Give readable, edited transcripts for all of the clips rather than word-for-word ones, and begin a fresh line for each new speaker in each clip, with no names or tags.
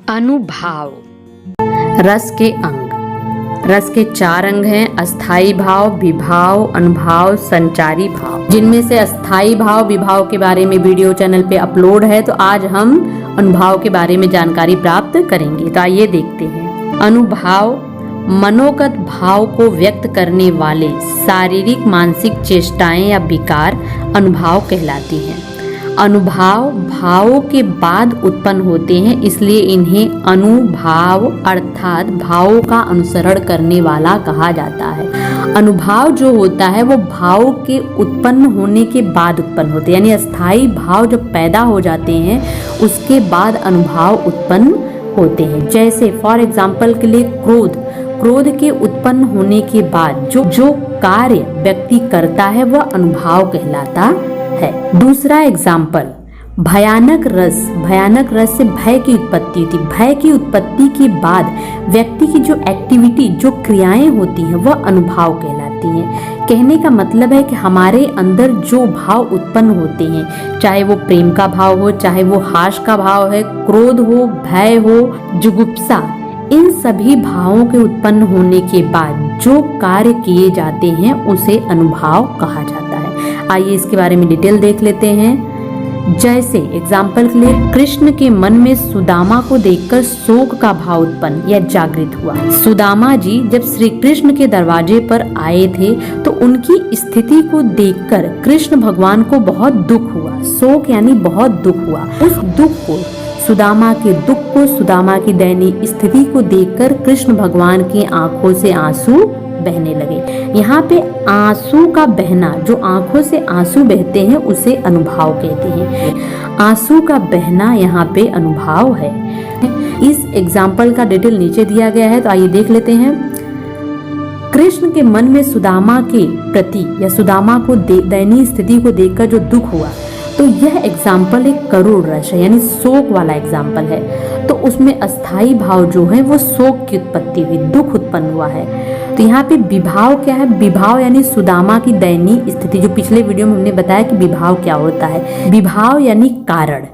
अनुभाव। रस के अंग। रस के 4 अंग हैं: अस्थाई भाव, विभाव, अनुभाव, संचारी भाव। जिनमें से अस्थाई भाव विभाव के बारे में वीडियो चैनल पे अपलोड है, तो आज हम अनुभाव के बारे में जानकारी प्राप्त करेंगे। तो आइए देखते हैं। अनुभाव मनोगत भाव को व्यक्त करने वाले शारीरिक मानसिक चेष्टाएं या विकार अनुभाव कहलाती हैं। अनुभाव भावों के बाद उत्पन्न होते हैं, इसलिए इन्हें अनुभाव अर्थात भावों का अनुसरण करने वाला कहा जाता है। अनुभाव जो होता है वो भाव के उत्पन्न होने के बाद उत्पन्न होते हैं, यानी अस्थाई भाव जब पैदा हो जाते हैं उसके बाद अनुभाव उत्पन्न होते हैं। जैसे फॉर एग्जाम्पल के लिए क्रोध के उत्पन्न होने के बाद जो कार्य व्यक्ति करता है वह अनुभाव कहलाता है। दूसरा एग्जाम्पल, भयानक रस से भय की उत्पत्ति होती। भय की उत्पत्ति के बाद व्यक्ति की जो एक्टिविटी जो क्रियाएं होती हैं वह अनुभाव कहलाती हैं। कहने का मतलब है कि हमारे अंदर जो भाव उत्पन्न होते हैं, चाहे वो प्रेम का भाव हो, चाहे वो हास का भाव है, क्रोध हो, भय हो, जुगुप्सा, इन सभी भावों के उत्पन्न होने के बाद जो कार्य किए जाते हैं उसे अनुभाव कहा जाता है। आइए इसके बारे में डिटेल देख लेते हैं। जैसे एग्जाम्पल के लिए, कृष्ण के मन में सुदामा को देखकर शोक का भाव उत्पन्न या जागृत हुआ। सुदामा जी जब श्री कृष्ण के दरवाजे पर आए थे तो उनकी स्थिति को देखकर कृष्ण भगवान को बहुत दुख हुआ। शोक यानी बहुत दुख हुआ। उस दुख को, सुदामा के दुख को, सुदामा की दयनीय स्थिति को देखकर कृष्ण भगवान की आंखों से आंसू बहने लगे। यहाँ पे आंसू का बहना, जो आंखों से आंसू बहते हैं उसे अनुभाव कहते हैं। आंसू का बहना यहाँ पे अनुभाव है। इस एग्जाम्पल का डिटेल नीचे दिया गया है, तो आइए देख लेते हैं। कृष्ण के मन में सुदामा के प्रति या सुदामा को दयनीय स्थिति को देखकर जो दुख हुआ, तो यह एग्जाम्पल एक करुण रस है, यानी शोक वाला एग्जाम्पल है। तो उसमें अस्थाई भाव जो है वो शोक की उत्पत्ति हुई, दुख उत्पन्न हुआ है। तो यहाँ पे विभाव क्या है? विभाव यानी सुदामा की दयनीय स्थिति, जो पिछले वीडियो में हमने बताया कि विभाव क्या होता है। विभाव यानी कारण।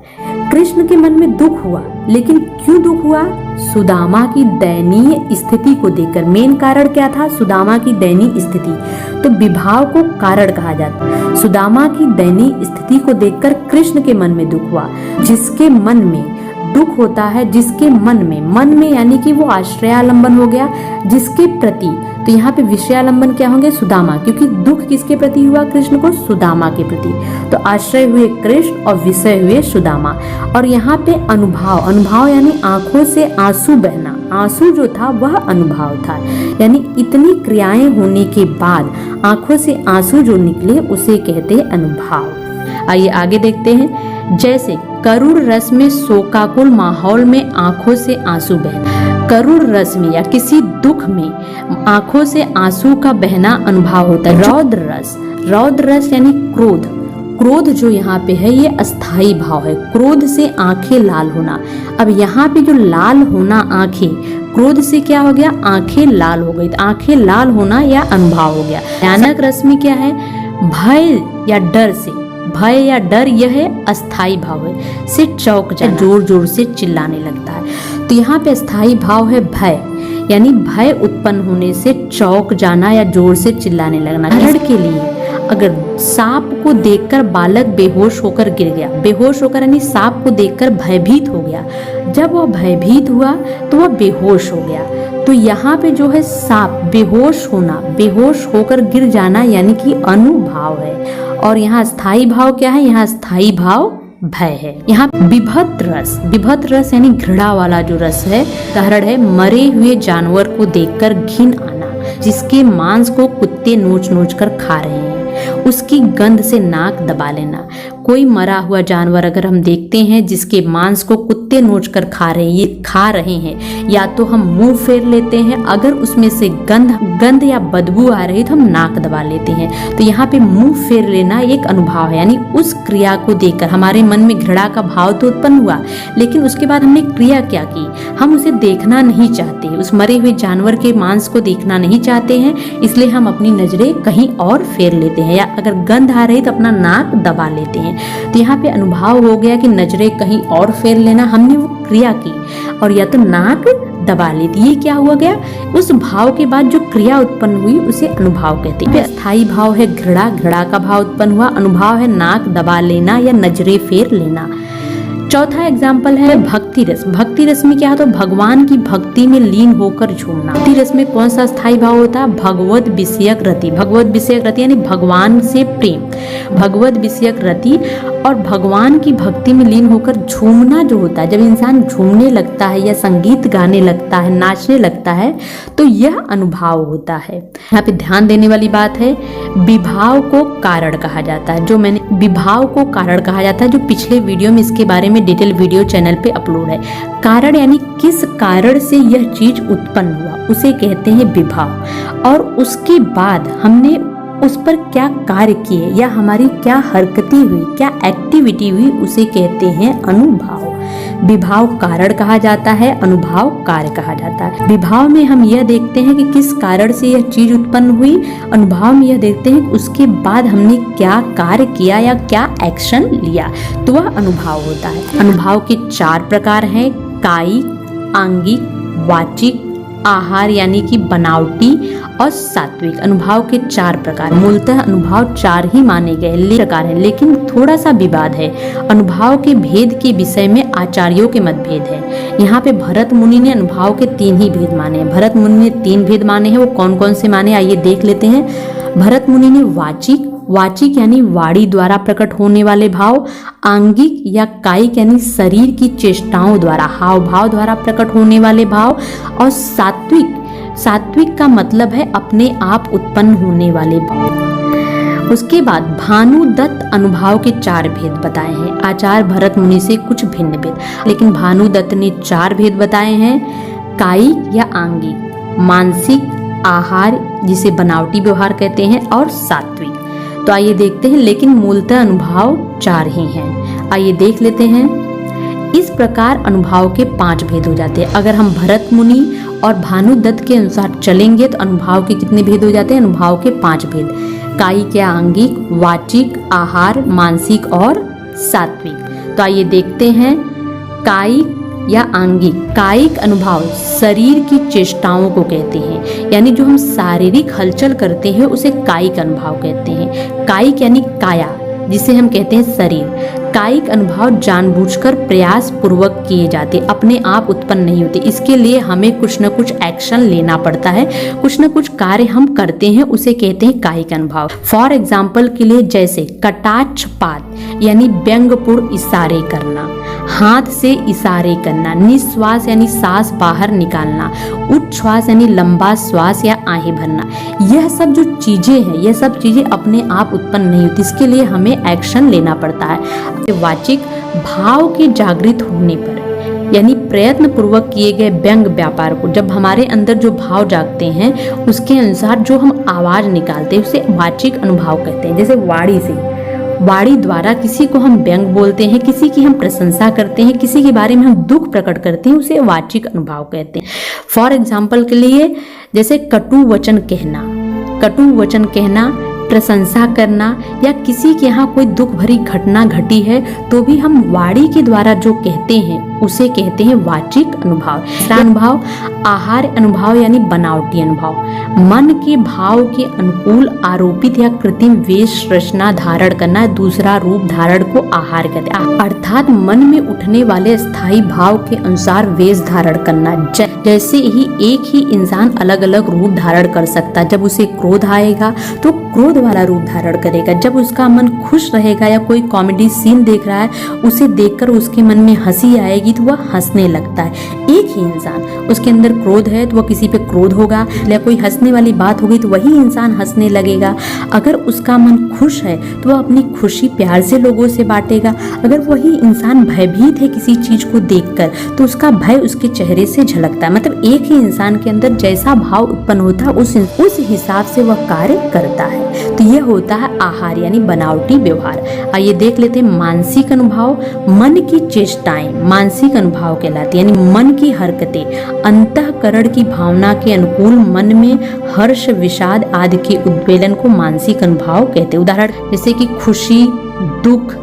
कृष्ण के मन में दुख हुआ, लेकिन क्यों दुख हुआ? सुदामा की दयनीय स्थिति को देखकर। मेन कारण क्या था? सुदामा की दयनीय स्थिति। तो विभाव को कारण कहा जाता है। सुदामा की दयनीय स्थिति को देखकर कृष्ण के मन में दुख हुआ। जिसके मन में दुख होता है, जिसके मन में यानी कि वो आश्रयालंबन हो गया जिसके प्रति। तो यहाँ पे विषयालंबन क्या होंगे? सुदामा, क्योंकि दुख किसके प्रति हुआ? कृष्ण को, सुदामा के प्रति। तो आश्रय हुए कृष्ण और विषय हुए सुदामा। और यहाँ पे अनुभाव यानी आंखों से आंसू बहना। आंसू जो था वह अनुभाव था, यानी इतनी क्रियाएं होने के बाद आंखों से आंसू जो निकले उसे कहते अनुभाव। आइए आगे देखते हैं। जैसे करुण रस में शोकाकुल माहौल में आंखों से आंसू बहना। करुण रस में या किसी दुख में आंखों से आंसू का बहना अनुभाव होता है। रौद्र रस यानी क्रोध जो यहाँ पे है ये अस्थाई भाव है। क्रोध से आंखें लाल होना। अब यहाँ पे जो लाल होना आंखें, क्रोध से क्या हो गया? आंखें लाल हो गई। तो आंखें लाल होना या अनुभाव हो गया। भयानक रस में क्या है? भय या डर, यह अस्थाई भाव है। से चौंक जाना, जोर जोर से चिल्लाने लगता है। तो यहाँ पे अस्थाई भाव है भय, यानी भय उत्पन्न होने से चौंक जाना या जोर से चिल्लाने लगना। उदाहरण के लिए, अगर सांप को देखकर बालक बेहोश होकर गिर गया। बेहोश होकर यानी सांप को देखकर भयभीत हो गया। जब वह भयभीत हुआ तो वह बेहोश हो गया। तो यहाँ पे जो है सांप बेहोश होना, बेहोश होकर गिर जाना, यानी कि अनुभाव है। और यहाँ स्थायी भाव क्या है? यहाँ स्थायी भाव भय है। यहाँ विभत रस यानी घृणा वाला जो रस है। उदाहरण है, मरे हुए जानवर को देखकर घिन आना, जिसके मांस को कुत्ते नोच कर खा रहे हैं, उसकी गंध से नाक दबा लेना। कोई मरा हुआ जानवर अगर हम देखते हैं जिसके मांस को कुत्ते नोच कर खा रहे हैं, या तो हम मुंह फेर लेते हैं, अगर उसमें से गंध या बदबू आ रही तो हम नाक दबा लेते हैं। तो यहाँ पे मुंह फेर लेना एक अनुभाव है, यानी उस क्रिया को देखकर हमारे मन में घृणा का भाव तो उत्पन्न हुआ, लेकिन उसके बाद हमने क्रिया क्या की? हम उसे देखना नहीं चाहते, उस मरे हुए जानवर के मांस को देखना नहीं चाहते हैं, इसलिए हम अपनी नजरें कहीं और फेर लेते हैं, या अगर गंध आ रही तो अपना नाक दबा लेते हैं। तो यहाँ पे अनुभाव हो गया कि नजरें कहीं और फेर लेना। हमने वो क्रिया की और या तो नाक दबा ली, ये क्या हुआ गया, उस भाव के बाद जो क्रिया उत्पन्न हुई उसे अनुभाव कहते हैं। अस्थाई भाव है घृणा, घृणा का भाव उत्पन्न हुआ। अनुभाव है नाक दबा लेना या नजरे फेर लेना। चौथा एग्जाम्पल है भक्ति रस। भक्ति रस में क्या होता है, भगवान की भक्ति में लीन होकर झूमना। भक्ति रस में कौन सा स्थायी भाव होता है, भगवत विषयक रति। भगवत विषयक रति यानी भगवान से प्रेम, भगवत विषयक रति और भगवान की भक्ति में लीन होकर झूमना जो होता है, जब इंसान झूमने लगता है या संगीत गाने लगता है, नाचने लगता है, तो यह अनुभाव होता है। यहाँ पे ध्यान देने वाली बात है, विभाव को कारण कहा जाता है। जो मैंने विभाव को कारण कहा जाता है, जो पिछले वीडियो में इसके बारे में डिटेल वीडियो चैनल पे अपलोड है। कारण यानी किस कारण से यह चीज उत्पन्न हुआ, उसे कहते हैं विभाव। और उसके बाद हमने उस पर क्या कार्य किए या हमारी क्या हरकतें हुई, क्या एक्टिविटी हुई, उसे कहते हैं अनुभाव। विभाव कारण कहा जाता है, अनुभाव कार्य कहा जाता है। विभाव में हम यह देखते हैं कि किस कारण से यह चीज उत्पन्न हुई, अनुभाव में यह देखते हैं कि उसके बाद हमने क्या कार्य किया या क्या एक्शन लिया, तो वह अनुभाव होता है। अनुभाव के 4 प्रकार हैं, कायिक, आंगिक, वाचिक, आहार यानी कि बनावटी और सात्विक। अनुभाव के 4 प्रकार, मूलतः अनुभाव 4 ही माने गए प्रकार हैं, लेकिन थोड़ा सा विवाद है। अनुभाव के भेद के विषय में आचार्यों के मतभेद है। यहाँ पे भरत मुनि ने अनुभाव के 3 ही भेद माने हैं। भरत मुनि ने 3 भेद माने हैं, वो कौन कौन से माने, आइए देख लेते हैं। भरत मुनि ने वाचिक, वाचिक यानी वाणी द्वारा प्रकट होने वाले भाव, आंगिक या कायिक यानी शरीर की चेष्टाओं द्वारा, हाव भाव द्वारा प्रकट होने वाले भाव, और सात्विक, सात्विक का मतलब है अपने आप उत्पन्न होने वाले भाव। उसके बाद भानुदत्त अनुभाव के 4 भेद बताए हैं। आचार्य भरत मुनि से कुछ भिन्न भेद, लेकिन भानुदत्त ने 4 भेद बताए हैं, कायिक या आंगिक, मानसिक, आहार जिसे बनावटी व्यवहार कहते हैं, और सात्विक। तो आइए देखते हैं, लेकिन मूलतः अनुभाव 4 ही हैं। आइए देख लेते हैं। इस प्रकार अनुभाव के 5 भेद हो जाते हैं। अगर हम भरत मुनि और भानुदत्त के अनुसार चलेंगे तो अनुभाव के कितने भेद हो जाते हैं, अनुभाव के 5 भेद, कायिक या आंगिक, वाचिक, आहार, मानसिक और सात्विक। तो आइए देखते हैं। कायिक या आंगिक, कायिक अनुभाव शरीर की चेष्टाओं को कहते हैं, यानी जो हम शारीरिक हलचल करते हैं उसे कायिक अनुभाव कहते हैं। कायिक यानी काया, जिसे हम कहते हैं शरीर। कायिक अनुभाव जानबूझकर प्रयास पूर्वक किए जाते, अपने आप उत्पन्न नहीं होते। इसके लिए हमें कुछ न कुछ एक्शन लेना पड़ता है, कुछ न कुछ कार्य हम करते हैं, उसे कहते हैं कायिक अनुभाव। फॉर एग्जाम्पल के लिए जैसे कटाक्षपात यानी व्यंग्यपूर्ण इशारे करना, हाथ से इशारे करना, निश्वास यानी सांस बाहर निकालना, उच्छ्वास यानी लंबा श्वास या आहें भरना, यह सब जो चीजें हैं, यह सब चीजें अपने आप उत्पन्न नहीं होती, इसके लिए हमें एक्शन लेना पड़ता है। वाचिक भाव के जागृत होने पर यानी प्रयत्न पूर्वक किए गए व्यंग व्यापार को, जब हमारे अंदर जो भाव जागते हैं उसके अनुसार जो हम आवाज निकालते हैं उसे वाचिक अनुभाव कहते हैं। जैसे वाणी से, वाणी द्वारा किसी को हम व्यंग बोलते हैं, किसी की हम प्रशंसा करते हैं, किसी के बारे में हम दुख प्रकट करते हैं, उसे वाचिक अनुभाव कहते हैं। फॉर एग्जाम्पल के लिए जैसे कटु वचन कहना, कटु वचन कहना, प्रशंसा करना, या किसी के यहाँ कोई दुख भरी घटना घटी है तो भी हम वाणी के द्वारा जो कहते हैं उसे कहते हैं वाचिक अनुभाव। दूसरा अनुभाव आहार अनुभाव यानी बनावटी अनुभाव, मन के भाव के अनुकूल आरोपित या कृत्रिम वेश रचना धारण करना, दूसरा रूप धारण को आहार कहते हैं। अर्थात मन में उठने वाले स्थायी भाव के अनुसार वेश धारण करना। जैसे ही एक ही इंसान अलग अलग रूप धारण कर सकता है। जब उसे क्रोध आएगा तो क्रोध वाला रूप धारण करेगा, जब उसका मन खुश रहेगा या कोई कॉमेडी सीन देख रहा है उसे देखकर उसके मन में हंसी आएगी तो वह हंसने लगता है। एक ही इंसान, उसके अंदर क्रोध है तो वह किसी पे क्रोध होगा, या कोई हंसने वाली बात होगी तो वही इंसान हंसने लगेगा। अगर उसका मन खुश है तो वह अपनी खुशी प्यार से लोगों से बांटेगा। अगर वही इंसान भयभीत है किसी चीज को देखकर तो उसका भय उसके चेहरे से झलकता है। मतलब एक ही इंसान के अंदर जैसा भाव उत्पन्न होता है उस हिसाब से वह कार्य करता है। तो यह होता है आहार यानी बनावटी व्यवहार। आइए देख लेते हैं मानसिक अनुभाव। मन की चेष्टाएं मानसिक अनुभाव कहलाती है, यानी मन की हरकतें अंतःकरण की भावना के अनुकूल मन में हर्ष विषाद आदि के उद्वेलन को मानसिक अनुभाव कहते हैं। उदाहरण जैसे कि खुशी, दुख,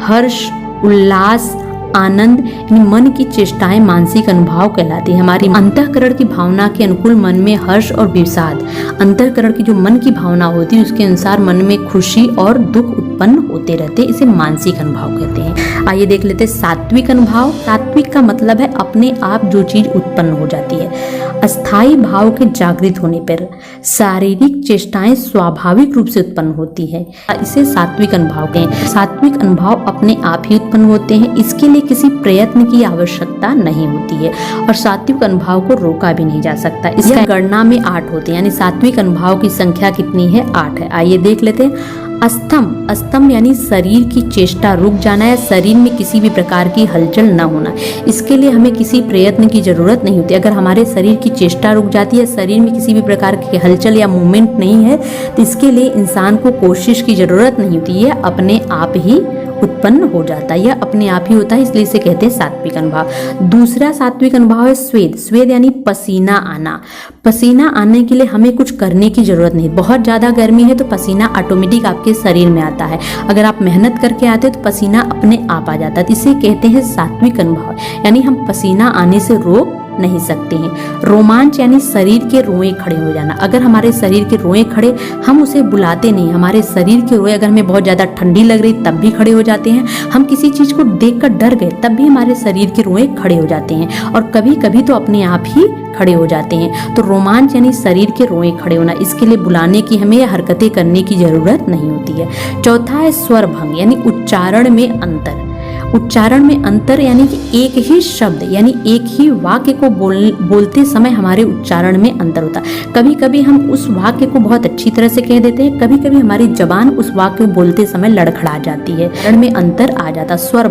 हर्ष, उल्लास, आनंद यानी मन की चेष्टाएं मानसिक अनुभव कहलाती है। हमारी अंतःकरण की भावना के अनुकूल मन में हर्ष और विषाद, अंतःकरण की जो मन की भावना होती है उसके अनुसार मन में खुशी और दुख उत्पन्न होते रहते, इसे मानसिक अनुभव कहते हैं। आइए देख लेते हैं सात्विक अनुभव। सात्विक का मतलब है अपने आप जो चीज उत्पन्न हो जाती है। अस्थाई भाव के जागृत होने पर शारीरिक चेष्टाएं स्वाभाविक रूप से उत्पन्न होती है, इसे सात्विक अनुभव कहते हैं। सात्विक अनुभव अपने आप ही उत्पन्न होते हैं, इसके लिए किसी प्रयत्न की आवश्यकता नहीं होती है और सात्विक अनुभव को रोका भी नहीं जा सकता। इसका गणना में 8 होते हैं, यानी सात्विक अनुभव की संख्या कितनी है? 8 है। आइए देख लेते हैं। अस्तम यानी शरीर की चेष्टा रुक जाना या शरीर में किसी भी प्रकार की हलचल न होना। इसके लिए हमें किसी प्रयत्न की जरूरत नहीं होती। अगर हमारे शरीर की चेष्टा रुक जाती है, शरीर में किसी भी प्रकार की हलचल या मूवमेंट नहीं है, तो इसके लिए इंसान को कोशिश की जरूरत नहीं होती, यह अपने आप ही उत्पन्न हो जाता है, यह अपने आप ही होता है, इसलिए इसे कहते हैं सात्विक अनुभव। दूसरा सात्विक अनुभव है स्वेद। स्वेद यानी पसीना आना। पसीना आने के लिए हमें कुछ करने की जरूरत नहीं। बहुत ज्यादा गर्मी है तो पसीना ऑटोमेटिक आपके शरीर में आता है। अगर आप मेहनत करके आते हो तो पसीना अपने आप आ जाता है, इसे कहते हैं सात्विक अनुभव, यानी हम पसीना आने से रोक नहीं सकते हैं। रोमांच यानी शरीर के रोए खड़े हो जाना। अगर हमारे शरीर के रोए खड़े, हम उसे बुलाते नहीं, हमारे शरीर के रोए, अगर हमें बहुत ज्यादा ठंडी लग रही तब भी खड़े हो जाते हैं। हम किसी चीज को देखकर डर गए तब भी हमारे शरीर के रोए खड़े हो जाते हैं और कभी कभी तो अपने आप ही खड़े हो जाते हैं। तो रोमांच यानी शरीर के रोए खड़े होना, इसके लिए बुलाने की हमें हरकतें करने की जरूरत नहीं होती है। चौथा है स्वर भंग यानी उच्चारण में अंतर। उच्चारण में अंतर यानी कि एक ही शब्द यानी एक ही वाक्य को बोलते समय हमारे उच्चारण में अंतर होता है। कभी कभी हम उस वाक्य को बहुत अच्छी तरह से कह देते हैं, कभी कभी हमारी जबान उस वाक्य को बोलते समय लड़खड़ा जाती है, उच्चारण में अंतर आ जाता। स्वर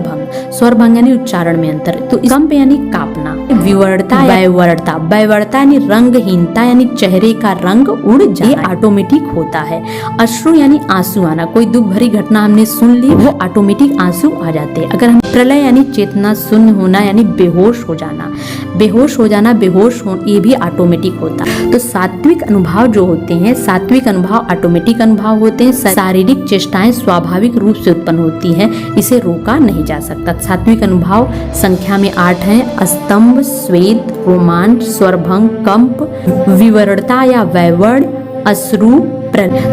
भंग यानी उच्चारण में अंतर। तो कंप यानी कांपना। विवर्णता वैवर्णता। वैवर्णता यानी रंगहीनता यानी चेहरे का रंग उड़ जाना, ये ऑटोमेटिक होता है। अश्रु यानी आंसू आना। कोई दुख भरी घटना हमने सुन ली, वो ऑटोमेटिक आंसू आ जाते हैं। अगर हम प्रलय यानी चेतना शून्य होना यानी बेहोश हो जाना, ये भी ऑटोमेटिक होता है। तो सात्विक अनुभव जो होते हैं, सात्विक अनुभव ऑटोमेटिक अनुभव होते हैं। शारीरिक चेष्टाएं स्वाभाविक रूप से उत्पन्न होती हैं, इसे रोका नहीं जा सकता। सात्विक अनुभव संख्या में 8 हैं। अस्तंभ, स्वेद, रोमांच, स्वरभंग, कंप, विवर्णता या वैवर्ण, अश्रु,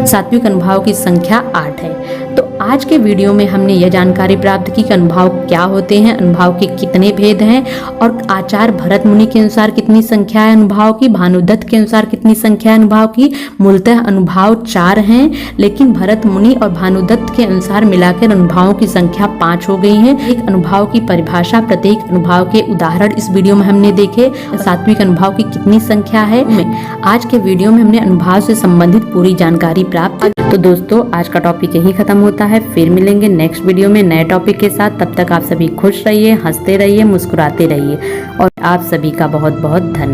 सात्विक अनुभव की संख्या 8 है। तो आज के वीडियो में हमने यह जानकारी प्राप्त की कि अनुभव क्या होते हैं, अनुभव के कितने भेद हैं और आचार्य भरत मुनि के अनुसार कितनी संख्या है अनुभव की, भानुदत्त के अनुसार कितनी संख्या है अनुभव की। मूलतः अनुभव 4 हैं, लेकिन भरत मुनि और भानुदत्त के अनुसार मिलाकर अनुभवों की संख्या 5 हो गई है। एक अनुभव की परिभाषा, प्रत्येक अनुभव के उदाहरण इस वीडियो में हमने देखे। सात्विक अनुभव की कितनी संख्या है, आज के वीडियो में हमने अनुभव से संबंधित पूरी जानकारी प्राप्त। तो दोस्तों आज का टॉपिक यही खत्म होता है, फिर मिलेंगे नेक्स्ट वीडियो में नए टॉपिक के साथ। तब तक आप सभी खुश रहिए, हंसते रहिए, मुस्कुराते रहिए और आप सभी का बहुत बहुत धन्यवाद।